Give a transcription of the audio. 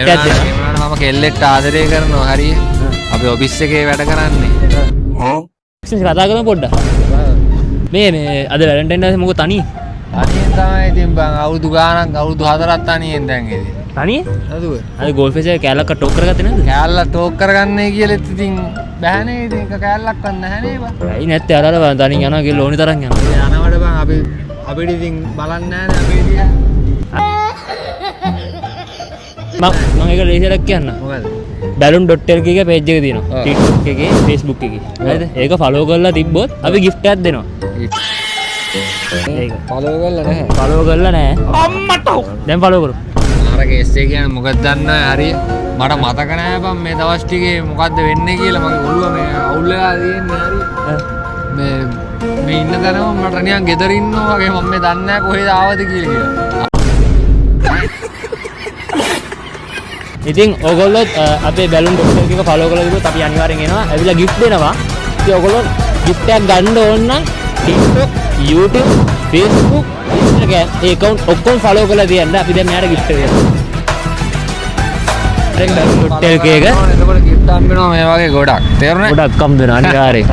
මම කෙල්ලෙක්ට ආදරය කරනවා හරිය. අපි ඔෆිස් එකේ වැඩ කරන්නේ. කතා කරමු පොඩ්ඩක්. මේ අද වැලන්ටයින් ඩේ මොකද තනිය? තනියෙන් තමයි ඉතින් බං අවුරුදු ගාණක් අවුරුදු 4ක් තනියෙන් දැන් ඉතින්. තනිය? නේද? අද ගෝල් ෆේස් එක කැලලක් ටෝක් කරගත්තේ නැද්ද? කැලලා ටෝක් කරගන්නේ කියලත් ඉතින් බෑනේ ඉතින් එක කැලලක්වත් නැහැනේ බං. ඇයි නැත්තේ අර බං තනියෙන් යනවා කියලා ඕනි තරම් යනවා. යනවට බං අපිට ඉතින් බලන්නේ නැහැනේ අපේ දිහා. මම ඒක ලේසියක් කියන්න. මොකද? balloon.lk එකේ page එක තියෙනවා. TikTok එකේ, Facebook එකේ. හරිද? ඒක follow කරලා තිබ්බොත් අපි gift එකක් දෙනවා. ඒක follow කරලා නැහැ. follow කරලා නැහැ. අම්මට. දැන් follow කරමු. අර කේස් එක කියන්නේ මොකක්ද දන්නවද හරිය? මට මතක නැහැ බං මේ දවස් ටිකේ මොකද්ද වෙන්නේ කියලා මගේ ඔළුව මේ අවුල් වෙලා තියෙන්නේ හරිය. මේ ඉන්න තැනම මට නිකන් ගෙදර ඉන්නවා වගේ මම මේ දන්නේ නැහැ කොහෙද ආවද කියලා. ඉතින් ඔයගොල්ලෝ අපේ balloon.lk එක follow කරලා ඉතින් අපි අනිවාර්යෙන් එනවා. ඇවිල්ලා gift දෙනවා. ඉතින් ඔයගොල්ලෝ gift එකක් ගන්න ඕන නම් TikTok, YouTube, Facebook, Instagram ඒ account ඔක්කොම follow කරලා තියන්න. අපි දැන් මෙයාට gift දෙනවා. balloon.lk එක එතකොට gift හම්බ වෙනවා මේ වගේ ගොඩක්. තේරුණා? ගොඩක් හම්බ වෙනවා අනිවාර්යෙන්.